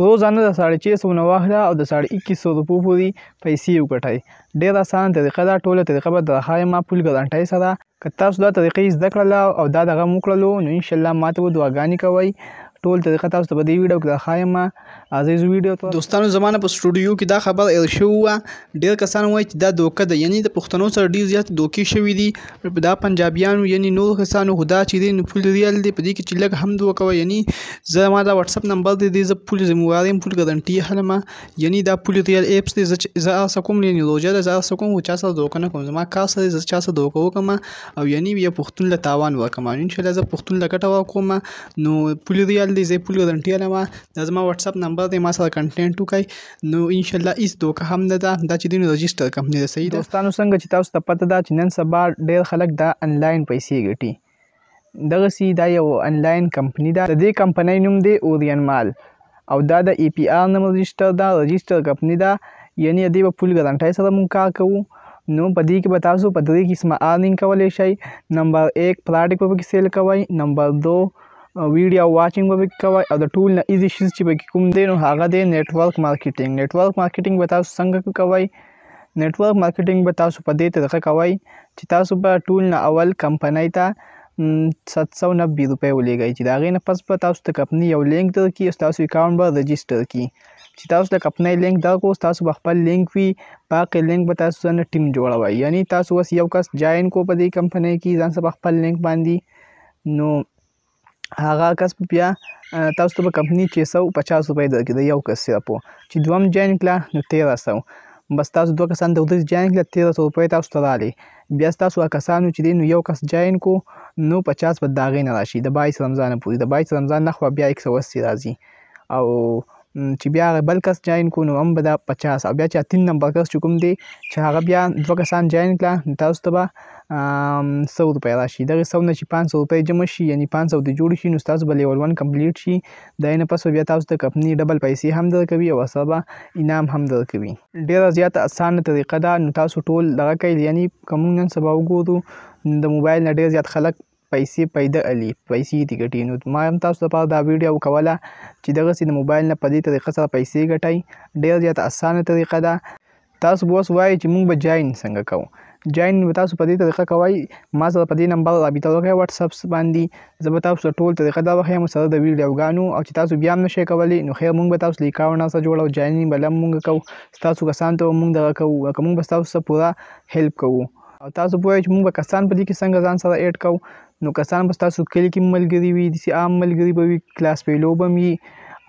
روزانه د 650 نه واخله او د 2100 روپو پورې پیسې وګټئ. ډېره اسانه طریقه ده. ټوله طریقه به درښایم پول ګارانټۍ سره. که تاسو دا طریقې زده کړله او دا دغه مو کړلو نو انشاءالله ماته به دعاګانې کوئ. ټول طریقه تاسو ته په دې ویډیو کې درښایم. عزیزو ویډیو ته دوستانو زمانه په سټوډیو کې دا خبر ایل شوی وه. ډېر کسان وایي چې دا دوکه ده، یعنی د پښتنو سره ډېر زیات دوکې شوي دي. دا پنجابیانو یعنی نور کسانو خو دا چې دی نو پول ریال دی، په دې کې چې لږ هم دوکه وه. یعنی زما دا واتساپ نمبر دی، زه پول ذموار یم، پول ګارانټي اخلم. یعنی دا پول ریال ایپس دی. زه هر څه کوم، یعنی روژه ده، زه هر څه کوم خو چا سره دوکه نه کوم. زما کار سره زه چا سره دوکه وکړم او یعنی یو پښتون له تاوان ورکړم. انشاءالله زه پښتون له ګټه ورکوم. نو پول ریال دی، زه پول ګارانټي دا زما واتساپ نمبر دی، ما سره کنټینټ وکړئ. نو انشاءالله هیڅ دوکه هم نه ده. دا چې دی نو رجسټر کمپنۍ ده. صحیح ده دوستانو. څنګه چې تاسو ته پته ده چې نن سبا ډېر خلک دا انلاین پیسې ګټي. دغسې دا یو انلاین کمپنۍ ده. د دې کمپنۍ نوم دی اورین مال او دا د ای پی آر نوم رجسټر ده، رجسټر کمپنۍ ده. یعنی د دې په پول ګارانټۍ سره موږ کار کوو. نو په دې کې به تاسو په 3 قسمه ارنینګ کولی شئ. نمبر 1 پراډکټ به پکې سیل کوئ. نمبر 2 ویډیو واچینګ به پکې کوئ. او د ټول نه ایزي شیز چې پکې کوم دی نو هغه دی نیټورک مارکیټینګ. نیټورک مارکیټینګ به تاسو څنګه کوئ؟ نیټورک مارکیټینګ به تاسو په دې طریقه کوئ چې تاسو به ټول نه اول کمپنۍ ته 790 روپۍ ولېږئ، چې د هغې نه پس به تاسو ته کمپنۍ یو لینک درکړي او ستاسو اکاونټ به رجسټر کړي. چې تاسو ته کمپنۍ لینک درکړو، ستاسو به خپل لینک وي، په هغې لینک به تاسو ځان ټیم جوړوئ. یعنی تاسو اوس یو کس جاین کو په دې کمپنۍ کې ځان سره خپل لینک باندې، نو هغه کس بیا تاسو ته به کمپنۍ 650 روپۍ درکړي د یو کس صرف. چې دوم جاین کړه نو 1300. بس تاسو 2 کسان د ورځې جاین کړه 1300 روپۍ تاسو ته راغلې. بیا ستاسو هغه کسانو چې دی نو یو کس جاین کو نو 50 به د هغې نه راشي د 22 رمضان پورې. د 22 رمضان نه خو بیا 180 راځي. او چې بیا هغه بل کس جاین کو نو هم به دا 50. او بیا چې 3 نمبر کس چې کوم دی چې هغه بیا 2 کسان جاین کړه نو تاسو ته به 100 روپۍ راشي. دغې 100 نه چې 500 روپۍ جمع شي، یعنی 500 د جوړ شي، نو ستاسو به لیول 1 کمپلیټ شي. د هغې نه پس بیا تاسو ته کمپنۍ ډبل پیسې هم درکوي او ورسره به انعام هم درکوي. ډېره زیاته اسانه طریقه ده. نو تاسو ټول دغه کوئ. یعنی که موږ نن سبا وګورو د موبایل نه ډېر زیات خلک پیسې پیدا علي، پیسې دې ګټي. نو ما هم تاسو لپاره دا ویډیو کوله چې دغسې د موبایل نه په دې طریقه سره پیسې ګټئ. ډېر زیاته اسانه طریقه ده. تاسو به اوس وایئ چې موږ به جاین څنګه کوو. جاین به تاسو په دې طریقه کوئ. ما سره په دې نمبر رابطه وکړئ واتساپ باندې. زه به تاسو ته ټول طریقه دا وښیم سره د ویډیوګانو. او چې تاسو بیا هم نشئ کولی نو خیر موږ به تاسو له اکاونټ سره جوړو، جاینینګ به هم موږ کوو، ستاسو کسانو ته به موږ دغه کوو، که موږ به ستاسو سره پوره هیلپ کوو. او تاسو به وایئ چې موږ به کسان په دې کې څنګه ځان سره ایډ کوو. نو کسان به ستاسو کلي کې ملګري وي، داسې عام ملګري به وي، کلاس فیلو به هم وي.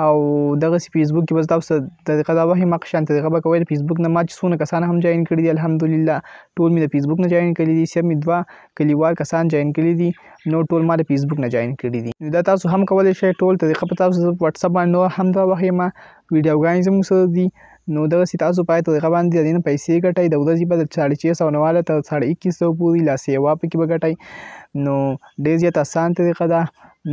او دغسې فیسبوک کې به تاسو ته طریقه دا وښیم، هغه شان طریقه به کوئ. د فیسبوک نه ما چې څونه کسان هم جاین کړي دي الحمدلله ټول مې د فیسبوک نه جاین کړي دي. صرف مې 2 کلیوال کسان جاین کړي دي، نو ټول ما د فیسبوک نه جاین کړي دي. نو دا تاسو هم کولی شئ. ټول طریقه په تاسو واتساپ باندې نور هم دا وښیم. ویډیوګانې زموږ سره دي. نو دغسې تاسو په طریقه باندې د دې نه پیسې ګټئ. د ورځې به د 650 نه واله تر 2100 پورې لا سیوا پکې به ګټئ. نو ډېر زیات اسان طریقه ده.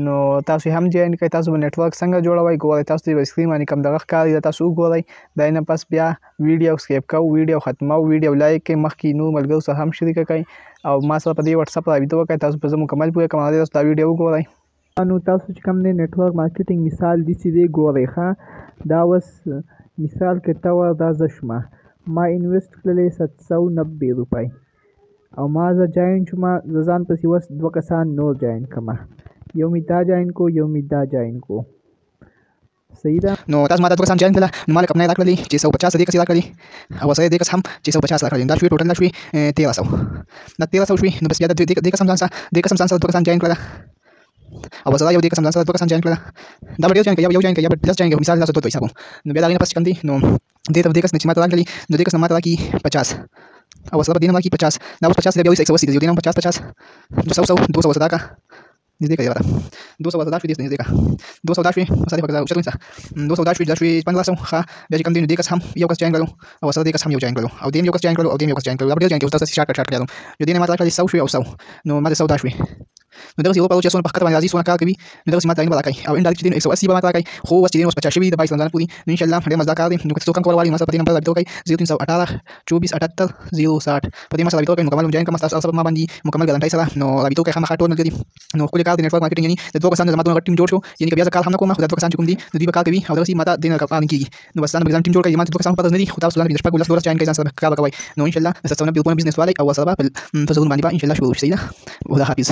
نو تاسو هم جاین کړئ. تاسو به نیټورک څنګه جوړوئ ګورئ. تاسو ته په سکرین باندې کوم دغه ښکاري دا تاسو وګورئ. د هغې نه پس بیا ویډیو سکیپ کوو، ویډیو ختموو، ویډیو لایک کړئ، مخکې نور ملګرو سره هم شریکه کړئ او ما سره په دې واتساپ رابطه وکړئ. تاسو به زه مکمل پوهه کوم. تاسو دا ویډیو وګورئ. نو تاسو چې کوم دی نیټورک مارکیټینګ مثال داسې دی ګورئ ښه. دا اوس مثال کې ته وه دا زه شومه، ما انویسټ کړلې 790 روپۍ او ما زه جاین شومه. زه ځان پسې اوس 2 کسان نور جاین کړمه. یو مې دا جاین کو، یو مې دا جاین کو. صحیح ده. نو تاسو ما ته 2 کسان جاین کړله نو ما له کمپنۍ راکړلې 650 دې کس یې راکړلې او ورسره دې کس هم 650 راکړلې. دا شوې ټوټل دا شوې 1300. دا 1300 شوې. نو بس بیا دې کس هم ځان سره 2 کسان جاین کړله او ورسره یو دې کس هم ځان سره 2 کسان جاین کړله. دا به ډېر جاین کړي، یو جاین کړي یا به 10 جاین کړي. مثال تاسو 2 حساب نو بیا د هغې نه پس چې کوم دی نو دې کس نه چې ما ته راکړلې نو دې کس نه ما ته راکړي 50 او ورسره به دې نه راکړي 50. دا اوس 50 دی، بیا 180 دی. دې نه 50 200 ورسره راکړه. نږدې کړئ یاره 200 ورته دا شوې، دې نږدې کړه 200 دا شوې. مثال یې پکې اوچت ونیسه 200 دا شوې، دا شوې 1500 ښه. بیا چې کوم دی نو دې کس هم یو کس جاین کړلو او ورسره دې کس هم یو جاین کړلو او دې هم یو کس جاین کړلو او دې هم یو کس جاین کړلو. دا به ډېر جاین کړي. اوس تاسو شارټ کړئ. نو دې نه ما ته راکړلې 100 شوې او 100 نو ما ته 100 دا شوې. نو دغه یو په چې څونه په خطر باندې راځي څونه کار کوي نو دغه ماته نه بلا کوي او ان ډایرکټ دین 180 به ماته کوي خو وس چې دین اوس 50 شوی د 22 رمضان پوری نو ان شاء الله ډېر مزه کار دي نو که څوک هم کول غواړي مسله په دې نمبر رابطه وکړئ 0318 2478 060 په دې مسله رابطه وکړئ مکمل جوائن کوم تاسو سره ما باندې مکمل ګارانټي سره نو رابطه وکړئ خامخا ټول ملګري نو خپل کار د نتورک مارکیټینګ یعنی د دوه کسانو زموږ ټیم جوړ شو یعنی که بیا ځکه کار هم نه کوم خو د دوه کسان چې کوم دي نو دوی به کار کوي او دغه ماته دین کار نه کیږي نو بس دا ټیم جوړ کړئ ما دوه کسان پاتې نه دي خو تاسو لاندې د شپږ ولس ورځ جوائن کړئ ځان سره کار وکړئ نو ان شاء الله د 7 بزنس والے او سره په فزون باندې ان شاء الله شروع شي دا ولا حافظ